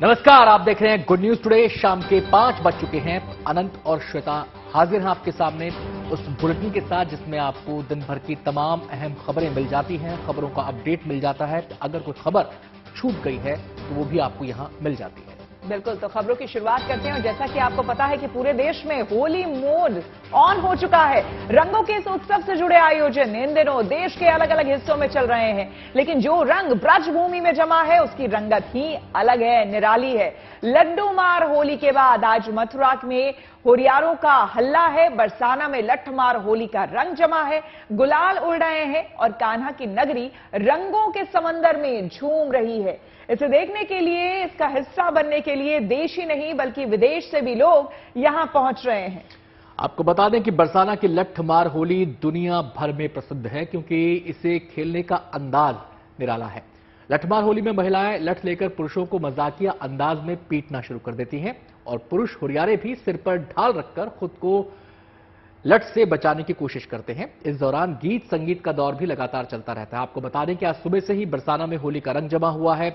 नमस्कार, आप देख रहे हैं गुड न्यूज टुडे। शाम के 5 बज चुके हैं। अनंत और श्वेता हाजिर हैं आपके सामने उस बुलेटिन के साथ जिसमें आपको दिन भर की तमाम अहम खबरें मिल जाती हैं, खबरों का अपडेट मिल जाता है। अगर कोई खबर छूट गई है तो वो भी आपको यहां मिल जाती है। बिल्कुल, तो खबरों की शुरुआत करते हैं। और जैसा कि आपको पता है कि पूरे देश में होली मोड ऑन हो चुका है। रंगों के इस उत्सव से जुड़े आयोजन इन दिनों देश के अलग अलग हिस्सों में चल रहे हैं, लेकिन जो रंग ब्रजभूमि में जमा है उसकी रंगत ही अलग है, निराली है। लड्डू मार होली के बाद आज मथुरा में होरियारों का हल्ला है। बरसाना में लठमार होली का रंग जमा है, गुलाल उड़ रहे हैं और कान्हा की नगरी रंगों के समंदर में झूम रही है। इसे देखने के लिए, इसका हिस्सा बनने के लिए देश ही नहीं बल्कि विदेश से भी लोग यहां पहुंच रहे हैं। आपको बता दें कि बरसाना की लठमार होली दुनिया भर में प्रसिद्ध है क्योंकि इसे खेलने का अंदाज निराला है। लठमार होली में महिलाएं लठ लेकर पुरुषों को मजाकिया अंदाज में पीटना शुरू कर देती हैं और पुरुष हुरियारे भी सिर पर ढाल रखकर खुद को लठ से बचाने की कोशिश करते हैं। इस दौरान गीत संगीत का दौर भी लगातार चलता रहता है। आपको बता दें कि आज सुबह से ही बरसाना में होली का रंग जमा हुआ है।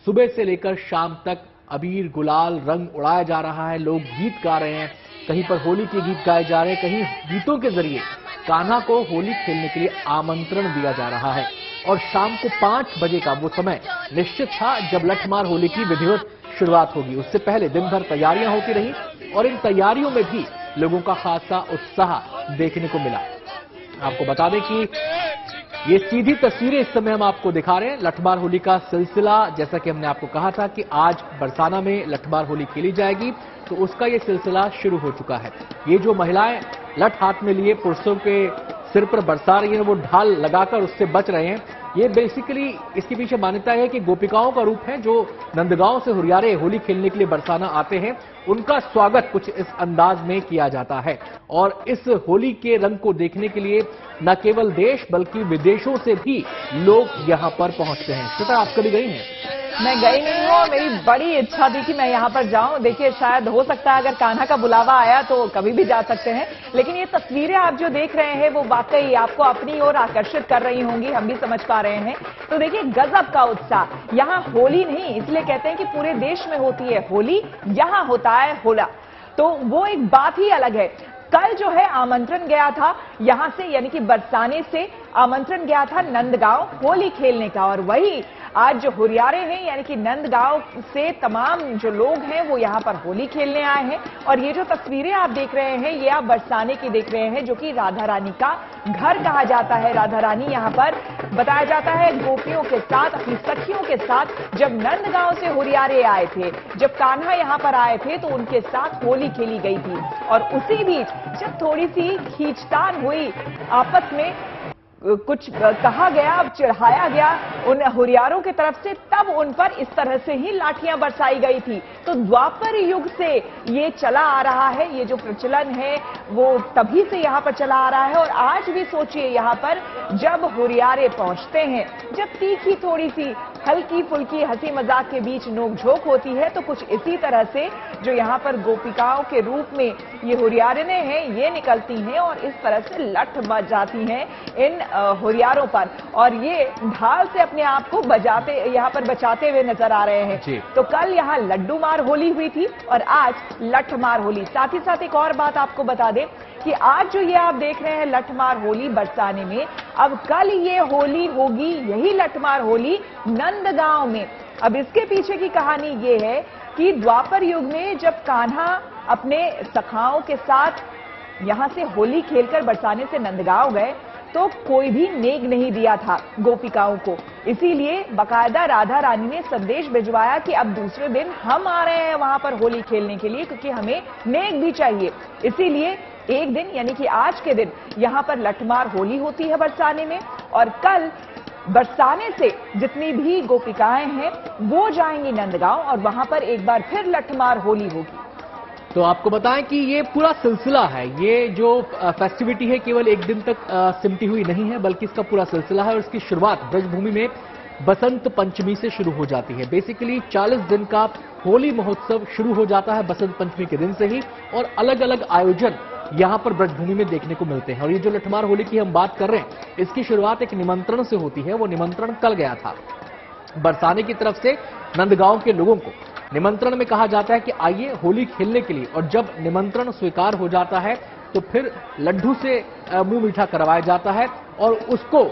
सुबह से लेकर शाम तक अबीर गुलाल रंग उड़ाया जा रहा है। लोग गीत गा रहे हैं, कहीं पर होली के गीत गाए जा रहे हैं, कहीं गीतों के जरिए कान्हा को होली खेलने के लिए आमंत्रण दिया जा रहा है। और शाम को 5 बजे का वो समय निश्चित था जब लठमार होली की विधिवत शुरुआत होगी। उससे पहले दिन भर तैयारियां होती रही और इन तैयारियों में भी लोगों का खासा उत्साह देखने को मिला। आपको बता दें कि ये सीधी तस्वीरें इस समय हम आपको दिखा रहे हैं। लठमार होली का सिलसिला, जैसा कि हमने आपको कहा था कि आज बरसाना में लठमार होली खेली जाएगी, तो उसका ये सिलसिला शुरू हो चुका है। ये जो महिलाएं लठ हाथ में लिए पुरुषों के सिर पर बरसा रही हैं, वो ढाल लगाकर उससे बच रहे हैं। ये बेसिकली इसके पीछे मान्यता है कि गोपिकाओं का रूप है जो नंदगांव से हुरियारे होली खेलने के लिए बरसाना आते हैं। उनका स्वागत कुछ इस अंदाज में किया जाता है और इस होली के रंग को देखने के लिए न केवल देश बल्कि विदेशों से भी लोग यहां पर पहुंचते हैं। श्वेता, आप कभी गई हैं? मैं गई नहीं हूँ और मेरी बड़ी इच्छा थी कि मैं यहाँ पर जाऊं। देखिए, शायद हो सकता है अगर कान्हा का बुलावा आया तो कभी भी जा सकते हैं, लेकिन ये तस्वीरें आप जो देख रहे हैं वो वाकई आपको अपनी ओर आकर्षित कर रही होंगी, हम भी समझ पा रहे हैं। तो देखिए, गजब का उत्साह। यहाँ होली नहीं, इसलिए कहते हैं कि पूरे देश में होती है होली, यहाँ होता है होला, तो वो एक बात ही अलग है। कल जो है आमंत्रण गया था यहां से, यानी कि बरसाने से आमंत्रण गया था नंदगांव होली खेलने का, और वही आज जो हुरियारे हैं यानी कि नंदगांव से तमाम जो लोग हैं वो यहां पर होली खेलने आए हैं। और ये जो तस्वीरें आप देख रहे हैं ये आप बरसाने की देख रहे हैं, जो कि राधा रानी का घर कहा जाता है। राधा रानी यहां पर बताया जाता है गोपियों के साथ, अपनी सखियों के साथ जब नंदगांव से हुरियारे आए थे, जब कान्हा यहां पर आए थे तो उनके साथ होली खेली गई थी। और उसी बीच जब थोड़ी सी खींचतान हुई आपस में, कुछ कहा गया, चिढ़ाया गया उन हुरियारों की तरफ से, तब उन पर इस तरह से ही लाठियां बरसाई गई थी। तो द्वापर युग से ये चला आ रहा है, ये जो प्रचलन है वो तभी से यहां पर चला आ रहा है। और आज भी सोचिए, यहां पर जब हुरियारे पहुंचते हैं, जब तीखी थोड़ी सी हल्की फुल्की हंसी मजाक के बीच नोकझोंक होती है, तो कुछ इसी तरह से जो यहां पर गोपिकाओं के रूप में ये हुरियारिनें हैं ये निकलती हैं और इस तरह से लठ बज जाती हैं इन हुरियारों पर, और ये ढाल से अपने आप को बजाते, यहां पर बचाते हुए नजर आ रहे हैं। तो कल यहां लड्डू मार होली हुई थी और आज लठ मार होली। साथ ही साथ एक और बात आपको बता दें कि आज जो ये आप देख रहे हैं लठमार होली बरसाने में, अब कल ये होली होगी, यही लठमार होली नंदगांव में। अब इसके पीछे की कहानी ये है कि द्वापर युग में जब कान्हा अपने सखाओं के साथ यहां से होली खेलकर बरसाने से नंदगांव गए तो कोई भी नेग नहीं दिया था गोपिकाओं को, इसीलिए बाकायदा राधा रानी ने संदेश भिजवाया कि अब दूसरे दिन हम आ रहे हैं वहां पर होली खेलने के लिए, क्योंकि हमें नेग भी चाहिए। इसीलिए एक दिन यानी कि आज के दिन यहां पर लठमार होली होती है बरसाने में, और कल बरसाने से जितनी भी गोपिकाएं हैं वो जाएंगी नंदगांव और वहां पर एक बार फिर लठमार होली होगी। तो आपको बताएं कि ये पूरा सिलसिला है, ये जो फेस्टिविटी है केवल एक दिन तक सिमटी हुई नहीं है बल्कि इसका पूरा सिलसिला है। और इसकी शुरुआत ब्रजभूमि में बसंत पंचमी से शुरू हो जाती है। बेसिकली 40 दिन का होली महोत्सव शुरू हो जाता है बसंत पंचमी के दिन से ही, और अलग अलग आयोजन यहां पर ब्रजभूमि में देखने को मिलते हैं। और ये जो लठमार होली की हम बात कर रहे हैं, इसकी शुरुआत एक निमंत्रण से होती है। वो निमंत्रण कल गया था बरसाने की तरफ से नंदगांव के लोगों को निमंत्रण में कहा जाता है कि आइए होली खेलने के लिए, और जब निमंत्रण स्वीकार हो जाता है तो फिर लड्डू से मुंह मीठा करवाया जाता है और उसको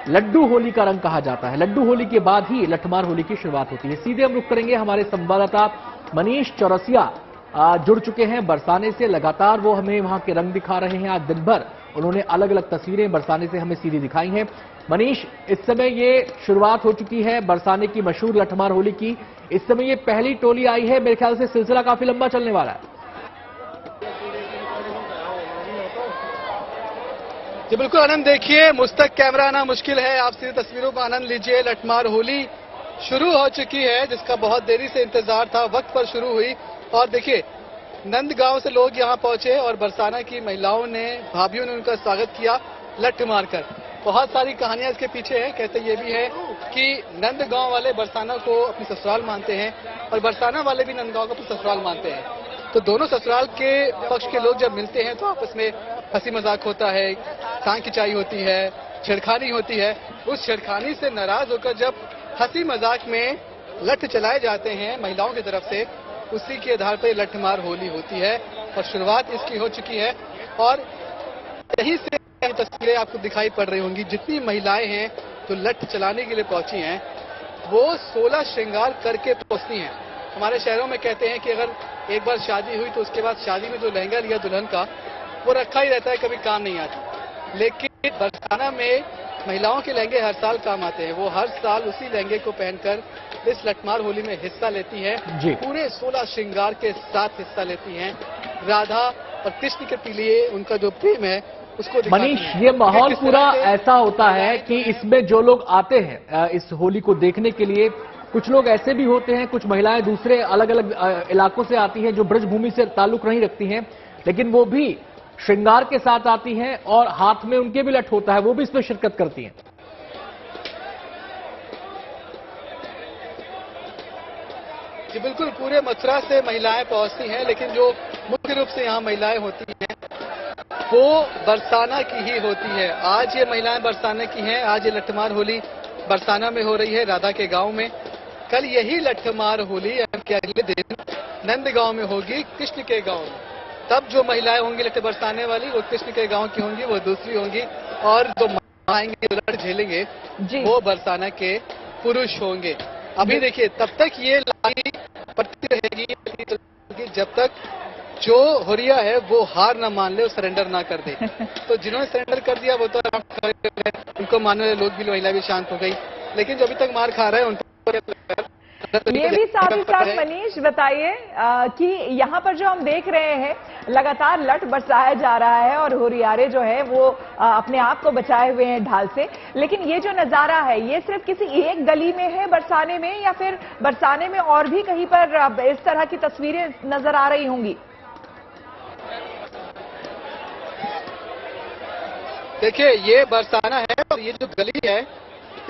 लड्डू होली का रंग कहा जाता है। लड्डू होली के बाद ही लठमार होली की शुरुआत होती है। सीधे हम रुख करेंगे, हमारे संवाददाता मनीष चौरसिया जुड़ चुके हैं बरसाने से। लगातार वो हमें वहां के रंग दिखा रहे हैं। आज दिन भर उन्होंने अलग अलग तस्वीरें बरसाने से हमें सीधी दिखाई हैं। मनीष, इस समय ये शुरुआत हो चुकी है बरसाने की मशहूर लठमार होली की। इस समय ये पहली टोली आई है, मेरे ख्याल से सिलसिला काफी लंबा चलने वाला है। जी बिल्कुल आनंद, देखिए मुझ तक कैमरा आना मुश्किल है, आप सीधे तस्वीरों का आनंद लीजिए। लठमार होली शुरू हो चुकी है, जिसका बहुत देरी से इंतजार था, वक्त पर शुरू हुई। और देखिए नंदगांव से लोग यहां पहुंचे और बरसाना की महिलाओं ने, भाभीयों ने उनका स्वागत किया लठ मारकर। बहुत सारी कहानियां इसके पीछे हैं। कहते ये भी है कि नंदगांव वाले बरसाना को अपनी ससुराल मानते हैं और बरसाना वाले भी नंदगांव को अपनी ससुराल मानते हैं। तो दोनों ससुराल के पक्ष के लोग जब मिलते हैं तो आपस में हंसी मजाक होता है, टांग खिंचाई होती है, छेड़खानी होती है। उस छेड़खानी से नाराज होकर जब हंसी मजाक में लठ चलाए जाते हैं महिलाओं की तरफ से, उसी के आधार पर लठमार होली होती है और शुरुआत इसकी हो चुकी है। और यहीं से तस्वीरें आपको दिखाई पड़ रही होंगी, जितनी महिलाएं हैं जो लठ चलाने के लिए पहुंची हैं वो 16 श्रृंगार करके पहुंचती हैं। हमारे शहरों में कहते हैं कि अगर एक बार शादी हुई तो उसके बाद शादी में जो लहंगा लिया दुल्हन का वो रखा ही रहता है, कभी काम नहीं आता। लेकिन बरसाना में महिलाओं के लहंगे हर साल काम आते हैं। वो हर साल उसी लहंगे को पहनकर इस लठमार होली में हिस्सा लेती है। पूरे 16 श्रृंगार के साथ हिस्सा लेती हैं। राधा और कृष्ण के लिए उनका जो प्रेम है उसको मनीष, ये माहौल पूरा ऐसा होता है कि इसमें जो लोग आते हैं इस होली को देखने के लिए, कुछ लोग ऐसे भी होते हैं, कुछ महिलाएं दूसरे अलग अलग इलाकों से आती हैं जो ब्रजभूमि से ताल्लुक नहीं रखती हैं, लेकिन वो भी श्रृंगार के साथ आती हैं और हाथ में उनके भी लठ होता है, वो भी इसमें शिरकत करती हैं। जी बिल्कुल, पूरे मथुरा से महिलाएं पहुंचती हैं, लेकिन जो मुख्य रूप से यहाँ महिलाएं होती हैं वो बरसाना की ही होती है। आज ये महिलाएं बरसाना की हैं। आज ये लठमार होली बरसाना में हो रही है, राधा के गांव में। कल यही लठमार होली के अगले दिन नंदगांव में होगी, कृष्ण के गांव में। तब जो महिलाएं होंगी लठ बरसाने वाली वो कृष्ण के गांव की होंगी, वो दूसरी होंगी। और जो आएंगे लड़ झेलेंगे वो बरसाना के पुरुष होंगे। अभी देखिए तब तक ये लड़ाई पड़ती रहेगी जब तक जो हुरिया है वो हार ना मान ले और सरेंडर ना कर दे। तो जिन्होंने सरेंडर कर दिया वो तो उनको मानने वाले लोग भी, महिला भी शांत हो गई। लेकिन जो अभी तक मार खा रहे हैं उनको ये भी साथ ही साथ मनीष बताइए कि यहाँ पर जो हम देख रहे हैं लगातार लठ बरसाया जा रहा है और हुरियारे जो है वो अपने आप को बचाए हुए हैं ढाल से, लेकिन ये जो नजारा है ये सिर्फ किसी एक गली में है बरसाने में, या फिर बरसाने में और भी कहीं पर इस तरह की तस्वीरें नजर आ रही होंगी? देखिए ये बरसाना है और ये जो गली है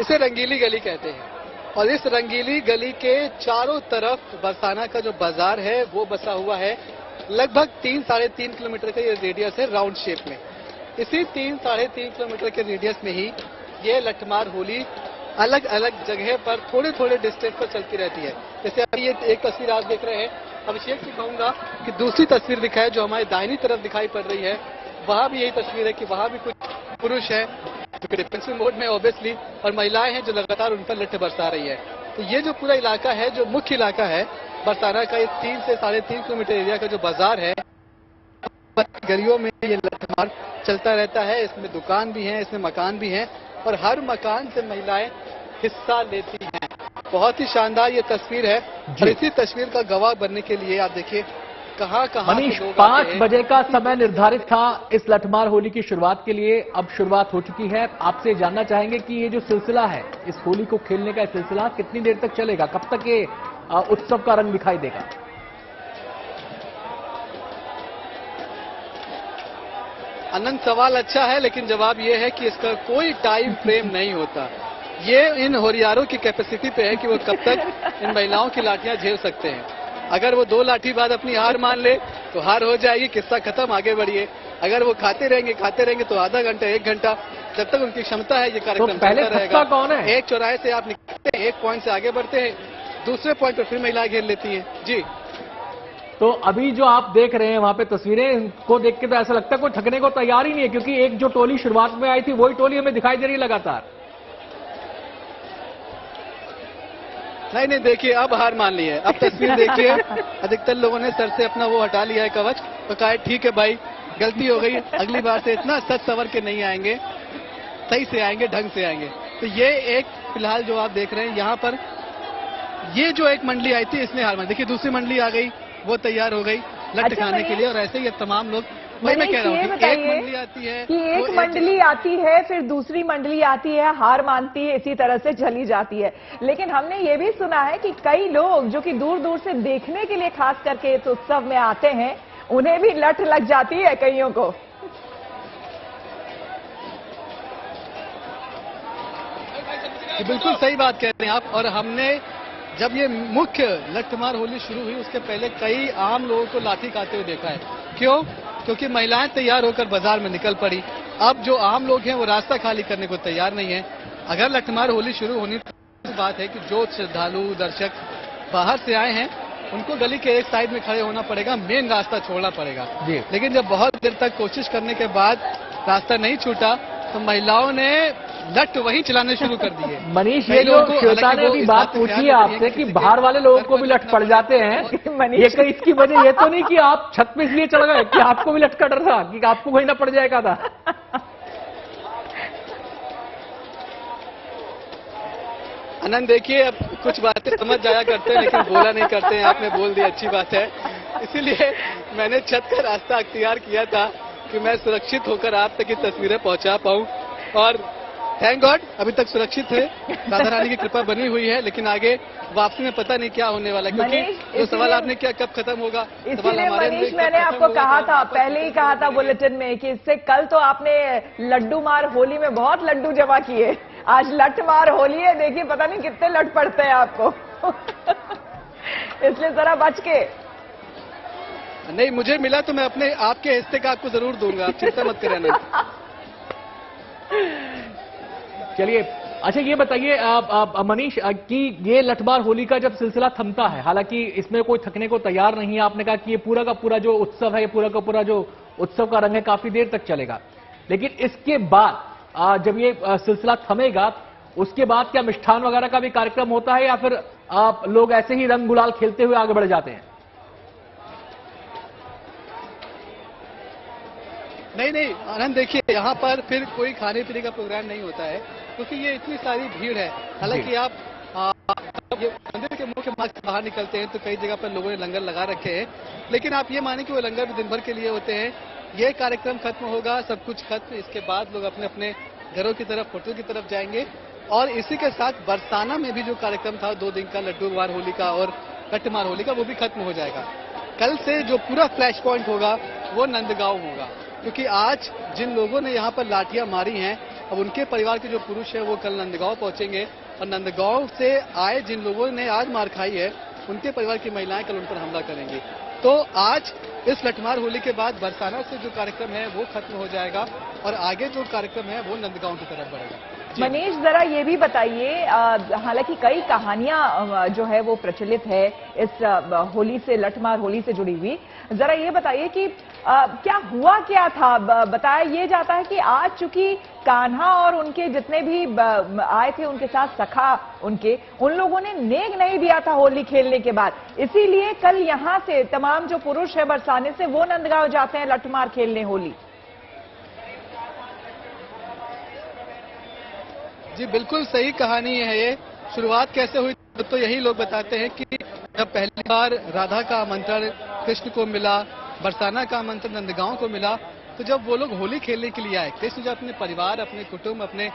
इसे रंगीली गली कहते हैं। और इस रंगीली गली के चारों तरफ बरसाना का जो बाजार है वो बसा हुआ है। लगभग 3-3.5 किलोमीटर का ये रेडियस है राउंड शेप में। इसी 3-3.5 किलोमीटर के रेडियस में ही ये लठमार होली अलग अलग जगह पर थोड़े थोड़े डिस्टेंस पर चलती रहती है। जैसे अभी ये एक तस्वीर आप देख रहे हैं, अभिषेक से कहूंगा कि दूसरी तस्वीर दिखाए जो हमारे दाहिनी तरफ दिखाई पड़ रही है, वहां भी यही तस्वीर है कि वहां भी कुछ पुरुष हैं जो डिफेंसिव मोड में ऑब्वियसली, और महिलाएं हैं जो लगातार उन पर लठ बरसा रही है। तो ये जो पूरा इलाका है, जो मुख्य इलाका है बरसाना का, ये 3 से 3.5 किलोमीटर एरिया का जो बाजार है, गलियों में ये लठमार चलता रहता है। इसमें दुकान भी है, इसमें मकान भी है और हर मकान से महिलाएं हिस्सा लेती हैं। बहुत ही शानदार ये तस्वीर है और इसी तस्वीर का गवाह बनने के लिए आप देखिए कहां मनीष 5 बजे का समय निर्धारित था इस लठमार होली की शुरुआत के लिए। अब शुरुआत हो चुकी है। आपसे जानना चाहेंगे कि ये जो सिलसिला है, इस होली को खेलने का सिलसिला कितनी देर तक चलेगा, कब तक ये उत्सव का रंग दिखाई देगा? अनंत, सवाल अच्छा है लेकिन जवाब ये है कि इसका कोई टाइम फ्रेम नहीं होता। ये इन होरियारों की कैपेसिटी पे है कि वो कब तक इन महिलाओं की लाठियां झेल सकते हैं। अगर वो 2 लाठी बाद अपनी हार मान ले तो हार हो जाएगी, किस्सा खत्म, आगे बढ़िए। अगर वो खाते रहेंगे तो आधा घंटा 1 घंटा जब तक उनकी क्षमता है ये कार्यक्रम पहले चलता खस्ता कौन है? एक चौराहे से आप निकलते हैं, एक पॉइंट से आगे बढ़ते हैं, दूसरे पॉइंट पर फिर महिलाएं घेर लेती हैं। जी, तो अभी जो आप देख रहे हैं वहां पे तस्वीरें को देख के तो ऐसा लगता है कोई थकने को तैयार ही नहीं है, क्योंकि एक जो टोली शुरुआत में आई थी वही टोली हमें दिखाई दे रही है लगातार। नहीं नहीं, देखिए अब हार मान ली है। अब तस्वीर देखिए, अधिकतर लोगों ने सर से अपना वो हटा लिया है कवच, तो कहा ठीक है भाई गलती हो गई, अगली बार से इतना सच सवर के नहीं आएंगे, सही से आएंगे, ढंग से आएंगे। तो ये एक फिलहाल जो आप देख रहे हैं यहाँ पर, ये जो एक मंडली आई थी इसने हार मान, देखिए दूसरी मंडली आ गई, वो तैयार हो गई लट खाने के लिए, और ऐसे ही अब तमाम लोग, वही मैं कह रहा हूँ कि एक मंडली आती है कि एक मंडली आती है, फिर दूसरी मंडली आती है, हार मानती है, इसी तरह से चली जाती है। लेकिन हमने ये भी सुना है कि कई लोग जो कि दूर दूर से देखने के लिए खास करके इस उत्सव में आते हैं, उन्हें भी लट लग जाती है कईयों को। बिल्कुल सही बात कह रहे हैं आप। और हमने जब ये मुख्य लठमार होली शुरू हुई उसके पहले कई आम लोगों को लाठी खाते हुए देखा है। क्यों? क्योंकि महिलाएं तैयार होकर बाजार में निकल पड़ी। अब जो आम लोग हैं वो रास्ता खाली करने को तैयार नहीं है। अगर लठमार होली शुरू होनी तो बात है कि जो श्रद्धालु दर्शक बाहर से आए हैं उनको गली के एक साइड में खड़े होना पड़ेगा, मेन रास्ता छोड़ना पड़ेगा। लेकिन जब बहुत देर तक कोशिश करने के बाद रास्ता नहीं छूटा तो महिलाओं ने लट वहीं चलाने शुरू कर दिए। मनीष, ये जो श्वेता ने अभी बात पूछी है आपसे कि बाहर वाले लोगों को भी लट पड़ जाते हैं, ये कहीं इसकी वजह ये तो नहीं कि आप छत पे इसलिए चढ़ गए कि आपको भी लट का डर था कि आपको कहीं ना पड़ जाएगा था? आनंद, देखिए अब कुछ बातें समझ जाया करते हैं लेकिन बोला नहीं करते हैं। आपने बोल दिया, अच्छी बात है। इसीलिए मैंने छत का रास्ता अख्तियार किया था कि मैं सुरक्षित होकर आप तक की तस्वीरें पहुंचा पाऊं, और थैंक गॉड अभी तक सुरक्षित है। राधा रानी की कृपा बनी हुई है, लेकिन आगे वापसी में पता नहीं क्या होने वाला है, क्योंकि जो सवाल आपने किया कब खत्म होगा, इसलिए मनीष मैंने आपको कहा था, पहले ही कहा था बुलेटिन में कि इससे कल तो आपने लड्डू मार होली में बहुत लड्डू जमा किए, आज लट मार होली है, देखिए पता नहीं कितने लट पड़ते हैं आपको। इसलिए जरा बच के। नहीं, मुझे मिला तो मैं अपने आपके हिस्से का आपको जरूर दूंगा, आप चिंता मत करें। चलिए, अच्छा ये बताइए मनीष कि ये लठमार होली का जब सिलसिला थमता है, हालांकि इसमें कोई थकने को तैयार नहीं है, आपने कहा कि ये पूरा का पूरा जो उत्सव है, ये पूरा का पूरा जो उत्सव का रंग है काफी देर तक चलेगा, लेकिन इसके बाद जब ये सिलसिला थमेगा उसके बाद क्या मिष्ठान वगैरह का भी कार्यक्रम होता है या फिर लोग ऐसे ही रंग गुलाल खेलते हुए आगे बढ़ जाते हैं? नहीं आनंद, देखिए यहाँ पर फिर कोई खाने पीने का प्रोग्राम नहीं होता है क्योंकि ये इतनी सारी भीड़ है। हालांकि आप ये मंदिर के मुख्य मार्ग से बाहर निकलते हैं तो कई जगह पर लोगों ने लंगर लगा रखे हैं, लेकिन आप ये माने कि वो लंगर भी दिन भर के लिए होते हैं। ये कार्यक्रम खत्म होगा, सब कुछ खत्म, इसके बाद लोग अपने अपने घरों की तरफ, होटल की तरफ जाएंगे। और इसी के साथ बरसाना में भी जो कार्यक्रम था 2 दिन का लड्डू मार होली का और लट्ठमार होली का, वो भी खत्म हो जाएगा। कल से जो पूरा फ्लैश पॉइंट होगा वो नंदगांव होगा, क्योंकि आज जिन लोगों ने यहाँ पर लाठियां मारी हैं अब उनके परिवार के जो पुरुष है वो कल नंदगांव पहुंचेंगे, और नंदगांव से आए जिन लोगों ने आज मार खाई है उनके परिवार की महिलाएं कल उन पर हमला करेंगी। तो आज इस लठमार होली के बाद बरसाना से जो कार्यक्रम है वो खत्म हो जाएगा और आगे जो कार्यक्रम है वो नंदगांव की तरफ बढ़ेगा। मनीष, जरा ये भी बताइए, हालांकि कई कहानियां जो है वो प्रचलित है इस होली से, लठमार होली से जुड़ी हुई, जरा ये बताइए कि क्या हुआ क्या था? बताया ये जाता है कि आज चूंकि कान्हा और उनके जितने भी आए थे उनके साथ सखा उन लोगों ने नेग नहीं दिया था होली खेलने के बाद, इसीलिए कल यहाँ से तमाम जो पुरुष है बरसाने से वो नंदगांव जाते हैं लठमार खेलने होली। जी बिल्कुल सही कहानी है ये। शुरुआत कैसे हुई तो यही लोग बताते हैं कि जब पहली बार राधा का आमंत्रण कृष्ण को मिला, बरसाना का आमंत्रण नंदगांव को मिला, तो जब वो लोग होली खेलने के लिए आए, कृष्ण जब अपने परिवार, अपने कुटुंब, अपने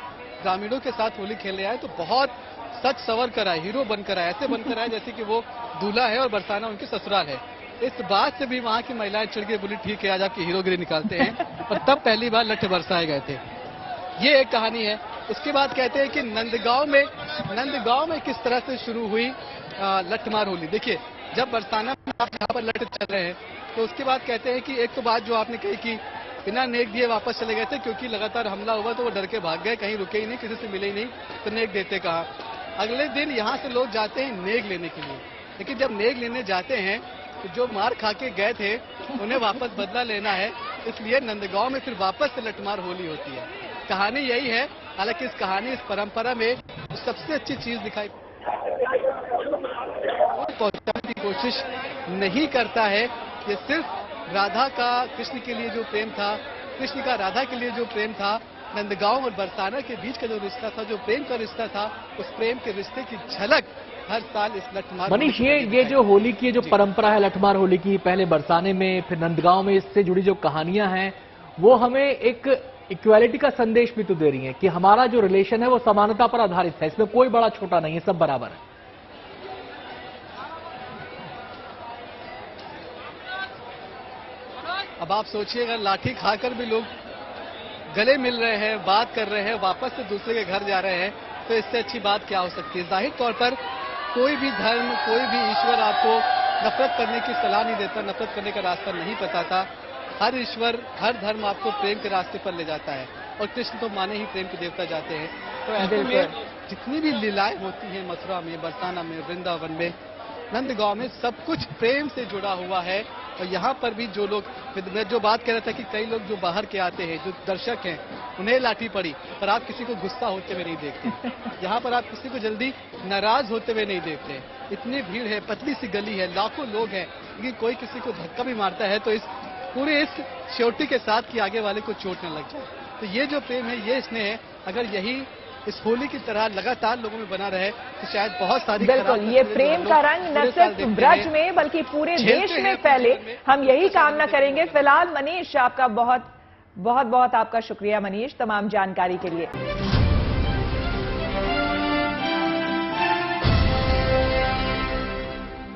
ग्रामीणों के साथ होली खेलने आए तो बहुत सच सवर कर आए, हीरो बनकर आए, ऐसे बनकर आए जैसे कि वो दूल्हा है और बरसाना उनके ससुराल है। इस बात से भी वहां की महिलाएं चिढ़ के बोली ठीक है आज आपकी हीरोगिरी निकालते हैं, और तब पहली बार लठ बरसाए गए थे। ये एक कहानी है। उसके बाद कहते हैं कि नंदगांव में किस तरह से शुरू हुई लठमार होली। देखिए, जब बरसाना में आप यहाँ पर लठ चल रहे हैं तो उसके बाद कहते हैं कि एक तो बात जो आपने कही कि बिना नेक दिए वापस चले गए थे, क्योंकि लगातार हमला हुआ तो वो डर के भाग गए, कहीं रुके ही नहीं, किसी से मिले ही नहीं, तो नेक देते कहा। अगले दिन यहाँ से लोग जाते हैं नेक लेने के लिए, लेकिन जब नेक लेने जाते हैं तो जो मार खा के गए थे उन्हें वापस बदला लेना है, इसलिए नंदगांव में फिर वापस से लठमार होली होती है। कहानी यही है। हालांकि इस कहानी, इस परंपरा में सबसे अच्छी चीज दिखाई पहुंचाने की कोशिश नहीं करता है। ये सिर्फ राधा का कृष्ण के लिए जो प्रेम था, कृष्ण का राधा के लिए जो प्रेम था, नंदगांव और बरसाना के बीच का जो रिश्ता था, जो प्रेम का रिश्ता था, उस प्रेम के रिश्ते की झलक हर साल इस लठमार। मनीष, ये जो होली की जो परंपरा है, लठमार होली की, पहले बरसाने में फिर नंदगांव में, इससे जुड़ी जो कहानियां हैं वो हमें एक इक्वालिटी का संदेश भी तो दे रही है कि हमारा जो रिलेशन है वो समानता पर आधारित है, इसमें कोई बड़ा छोटा नहीं है, सब बराबर है। अब आप सोचिए, अगर लाठी खाकर भी लोग गले मिल रहे हैं, बात कर रहे हैं, वापस से दूसरे के घर जा रहे हैं, तो इससे अच्छी बात क्या हो सकती है। जाहिर तौर पर कोई भी धर्म, कोई भी ईश्वर आपको नफरत करने की सलाह नहीं देता, नफरत करने का रास्ता नहीं बताता। हर ईश्वर, हर धर्म आपको प्रेम के रास्ते पर ले जाता है, और कृष्ण तो माने ही प्रेम के देवता जाते हैं। तो ऐसे में जितनी भी लीलाएं होती हैं मथुरा में, बरसाना में, वृंदावन में, नंदगांव में, सब कुछ प्रेम से जुड़ा हुआ है। और यहाँ पर भी जो लोग, मैं जो बात कह रहा था कि कई लोग जो बाहर के आते हैं, जो दर्शक हैं, उन्हें लाठी पड़ी, पर आप किसी को गुस्सा होते हुए नहीं देखते। यहाँ पर आप किसी को जल्दी नाराज होते हुए नहीं देखते। इतनी भीड़ है, पतली सी गली है, लाखों लोग हैं, लेकिन कोई किसी को धक्का भी मारता है तो इस पूरे इस श्योरिटी के साथ कि आगे वाले को चोट न लग जाए। तो ये जो प्रेम है, ये स्नेह है, अगर यही इस होली की तरह लगातार लोगों में बना रहे तो शायद बहुत सारी। बिल्कुल, ये प्रेम का रंग न सिर्फ ब्रज में बल्कि पूरे देश में फैले, हम यही कामना करेंगे। फिलहाल मनीष, आपका बहुत बहुत आपका शुक्रिया मनीष, तमाम जानकारी के लिए।